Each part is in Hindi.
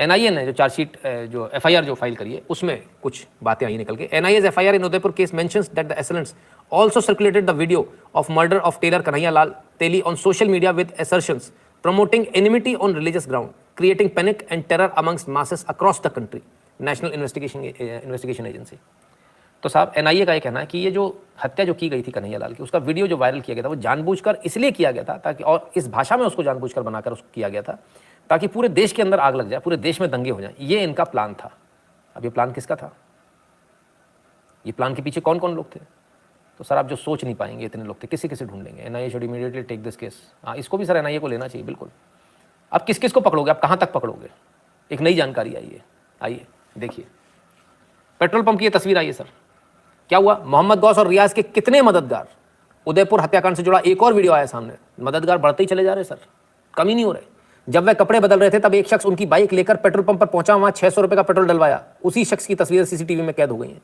एनआईए ने जो चार्जशीट जो एफआईआर जो फाइल करी है उसमें कुछ बातें आई निकल के। NIA's FIR in Udaipur case mentions that the assailants also circulated the video of murder of Taylor Kanhaiya Lal Teli on social media with assertions promoting enmity on religious ground, creating panic and terror amongst masses across the country. National Investigation Agency. तो साहब एनआईए का ये कहना है कि ये जो हत्या जो की गई थी कन्हैया लाल की, उसका वीडियो जो वायरल किया गया था वो जानबूझकर इसलिए किया गया था ताकि, और इस भाषा में उसको जानबूझकर बनाकर उसको किया गया था ताकि पूरे देश के अंदर आग लग जाए, पूरे देश में दंगे हो जाए। ये इनका प्लान था। अब ये प्लान किसका था? ये प्लान के पीछे कौन कौन लोग थे? तो सर आप जो सोच नहीं पाएंगे इतने लोग थे, किसी किसी ढूंढेंगे। NIA should immediately take this case. हाँ, इसको भी सर एनआईए को लेना चाहिए बिल्कुल। अब किस किस को पकड़ोगे? आप कहाँ तक पकड़ोगे? एक नई जानकारी आई है, आइए देखिए। पेट्रोल पंप की ये तस्वीर आई है सर। क्या हुआ? मोहम्मद गौस और रियाज के कितने मददगार, उदयपुर हत्याकांड से जुड़ा एक और वीडियो आया सामने। मददगार बढ़ते ही चले जा रहे सर, कम ही नहीं हो रहे। जब वह कपड़े बदल रहे थे तब एक शख्स उनकी बाइक लेकर पेट्रोल पंप पर पहुंचा, वहां 600 रुपए का पेट्रोल डलवाया। उसी शख्स की तस्वीरें सीसीटीवी में कैद हो गई हैं।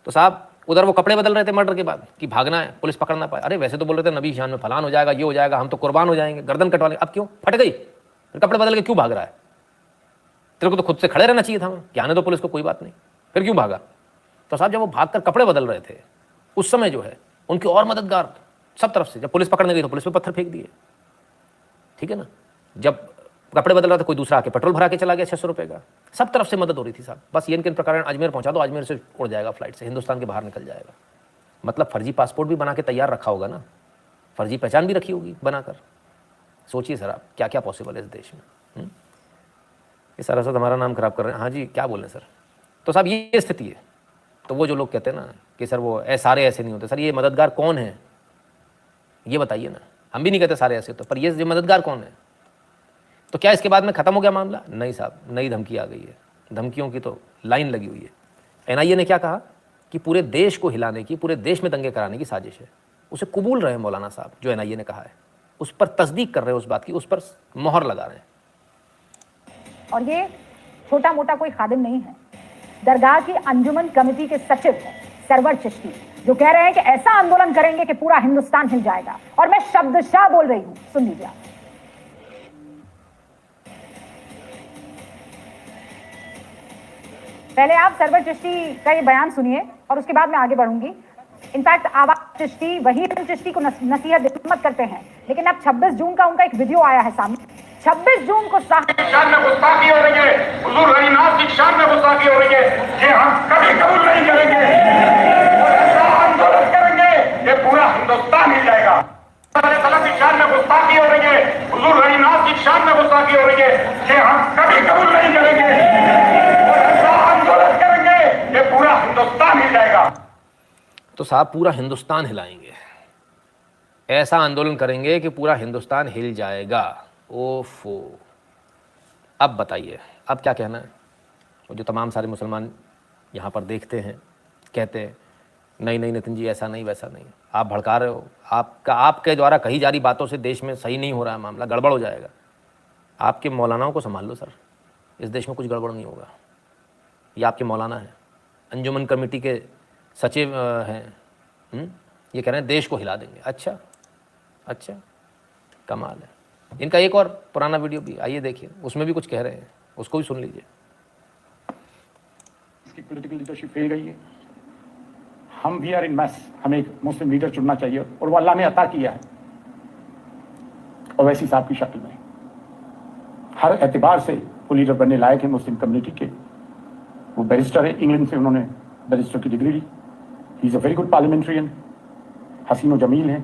तो साहब उधर वो कपड़े बदल रहे थे मर्डर के बाद कि भागना है, पुलिस पकड़ ना पाए। अरे वैसे तो बोल रहे थे नबी शान में फलान हो जाएगा, ये हो जाएगा, हम तो कुर्बान हो जाएंगे, गर्दन कटवा लेंगे। अब क्यों फट गई? फिर कपड़े बदल के क्यों भाग रहा है? तेरे को तो खुद से खड़े रहना चाहिए था, कि आने दो पुलिस को, कोई बात नहीं, फिर क्यों भागा? तो साहब जब वो भागकर कपड़े बदल रहे थे उस समय जो है उनके और मददगार सब तरफ से, जब पुलिस पकड़ने गई तो पुलिस पे पत्थर फेंक दिए, ठीक है ना। जब कपड़े बदल रहा था कोई दूसरा आके पेट्रोल भरा के चला गया 600 रुपए का। सब तरफ से मदद हो रही थी साहब। बस ये इनके प्रकरण अजमेर पहुंचा दो, अजमेर से उड़ जाएगा फ्लाइट से, हिंदुस्तान के बाहर निकल जाएगा। मतलब फर्जी पासपोर्ट भी बना के तैयार रखा होगा ना, फर्जी पहचान भी रखी होगी बनाकर। सोचिए सर आप क्या क्या पॉसिबल है इस देश में। ये सारा सर हमारा नाम खराब कर रहे हैं। हाँ जी क्या बोल रहे हैं सर? तो साहब ये स्थिति है। तो वो जो लोग कहते हैं ना कि सर वो सारे ऐसे नहीं होते, सर ये मददगार कौन है ये बताइए ना। हम भी नहीं कहते सारे ऐसे होते, पर ये मददगार कौन है? तो क्या इसके बाद में खत्म हो गया मामला? नहीं साहब, नई धमकी आ गई है। धमकियों की तो लाइन लगी हुई है। एनआईए ने क्या कहा कि पूरे देश को हिलाने की, पूरे देश में दंगे कराने की साजिश है। उसे कबूल रहे हैं मौलाना साहब, जो एनआईए ने कहा है उस पर तस्दीक कर रहे हैं, उस बात की उस पर मोहर लगा रहे हैं। और ये छोटा मोटा कोई खादिम नहीं है, दरगाह की अंजुमन कमेटी के सचिव सरवर चिश्ती, जो कह रहे हैं कि ऐसा आंदोलन करेंगे कि पूरा हिंदुस्तान हिल जाएगा। और मैं शब्दशाह बोल रही हूं, सुन लीजिए। पहले आप सरवर चिश्ती का ये बयान सुनिए और उसके बाद मैं आगे बढ़ूंगी। इनफैक्ट आवाज चिश्ती वही चिश्ती को नसीहत मत करते हैं, लेकिन अब 26 जून का उनका एक वीडियो आया है सामने। 26 जून को शान में गुस्ताखी हो रही है, हुजूर गनीनाथ की शान में गुस्ताखी हो रही है, ये हम कभी कबूल नहीं करेंगे। ऐसा आंदोलन करेंगे ये पूरा हिंदुस्तान हिल जाएगा। सल्लल्लाहु की शान में गुस्ताखी हो रही है, हुजूर गनीनाथ की शान में गुस्ताखी हो रही है, ये हम कभी कबूल नहीं करेंगे। ऐसा आंदोलन करेंगे ये पूरा हिंदुस्तान हिल जाएगा। तो साहब पूरा हिंदुस्तान हिलाएंगे, ऐसा आंदोलन करेंगे कि पूरा हिंदुस्तान हिल जाएगा। ओफो, अब बताइए अब क्या कहना है? वो जो तमाम सारे मुसलमान यहाँ पर देखते हैं, कहते हैं नहीं नहीं नितिन जी ऐसा नहीं वैसा नहीं, आप भड़का रहे हो, आपके द्वारा कही जा रही बातों से देश में सही नहीं हो रहा है मामला, गड़बड़ हो जाएगा। आपके मौलानाओं को संभाल लो सर, इस देश में कुछ गड़बड़ नहीं होगा। ये आपके मौलाना हैं, अंजुमन कमेटी के सचिव हैं, ये कह रहे हैं देश को हिला देंगे। अच्छा अच्छा, कमाल है। इनका एक और पुराना वीडियो भी आइए देखिए, उसमें भी कुछ कह रहे हैं, उसको भी सुन लीजिए। इसकी पॉलिटिकल लीडरशिप फेल गई है। हम वी आर इन मैस, हमें एक मुस्लिम लीडर चुनना चाहिए और वो अल्लाह ने अता किया है, और वैसी साहब की शक्ल में हर एतबार से वो लीडर बनने लायक है मुस्लिम कम्युनिटी के। वो बैरिस्टर है, इंग्लैंड से उन्होंने बैरिस्टर की डिग्री ली। He is a very good parliamentarian, हसीन व जमील है,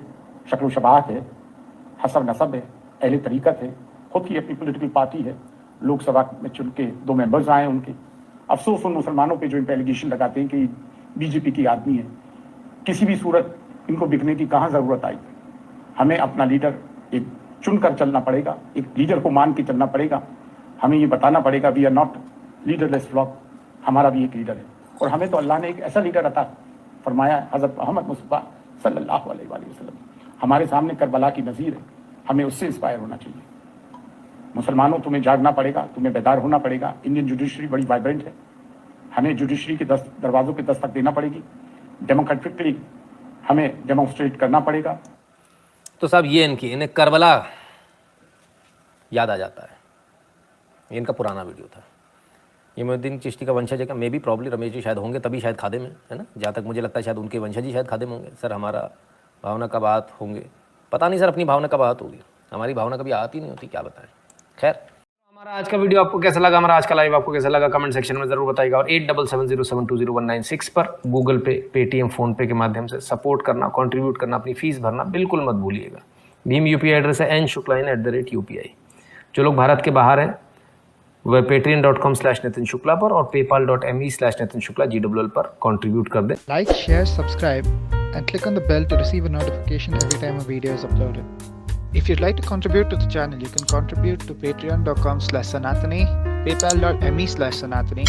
शक्ल शबाहत है, हसब नसब है, अहले तरीक़त है, खुद की अपनी पॉलिटिकल पार्टी है, लोकसभा में चुन के 2 मेंबर्स आए उनके। अफसोस उन मुसलमानों पे जो इन पर एलिगेशन लगाते हैं कि बीजेपी की आदमी है, किसी भी सूरत इनको बिकने की कहाँ ज़रूरत आई। हमें अपना लीडर एक चुनकर चलना पड़ेगा, एक लीडर को मान के चलना पड़ेगा। हमें ये बताना पड़ेगा we are not leaderless flock, हमारा भी एक लीडर है। और हमें तो अल्लाह ने एक ऐसा लीडर अता फरमाया है, हज़रत मोहम्मद मुस्तफ़ा सल्लल्लाहु अलैहि वसल्लम हमारे सामने करबला की नज़ीर है, हमें उससे इंस्पायर होना चाहिए। मुसलमानों तुम्हें जागना पड़ेगा, तुम्हें बेदार होना पड़ेगा। इंडियन जुडिशरी बड़ी वाइब्रेंट है, हमें जुडिशरी के दरवाज़ों पे दस्तक देना पड़ेगी, डेमोक्रेटिकली हमें डेमोन्स्ट्रेट करना पड़ेगा। तो साहब ये इन्हें करबला याद आ जाता है। ये इनका पुराना वीडियो था। इमामुद्दीन चिश्ती का वंशज है क्या? May be probably Ramesh ji शायद होंगे, तभी शायद खादिम है ना, जहाँ तक मुझे लगता है शायद उनके वंशज ही शायद खादिम होंगे। सर हमारा भावना कब आत होंगे, पता नहीं सर, अपनी भावना कब आत होगी, हमारी भावना कभी आती ही नहीं होती, क्या बताएं। खैर, हमारा आज का वीडियो आपको कैसा लगा, हमारा आज का लाइव आपको कैसा लगा, कमेंट सेक्शन में जरूर बताइएगा। और 8770720196 पर गूगल पे, पेटीएम, फोन पे के माध्यम से सपोर्ट करना, कंट्रीब्यूट करना, अपनी फीस भरना बिल्कुल मत भूलिएगा। भीम यूपीआई एड्रेस है n.shukla@UPI। जो लोग भारत के बाहर हैं वह patreon.com/नितिन शुक्ला पर और paypal.me/नितिन शुक्ला GWL पर कंट्रीब्यूट कर दें। Like, share, subscribe, and click on the bell to receive a notification every time a video is uploaded. If you'd like to contribute to the channel, you can contribute to patreon.com/Sanatani, paypal.me/Sanatani,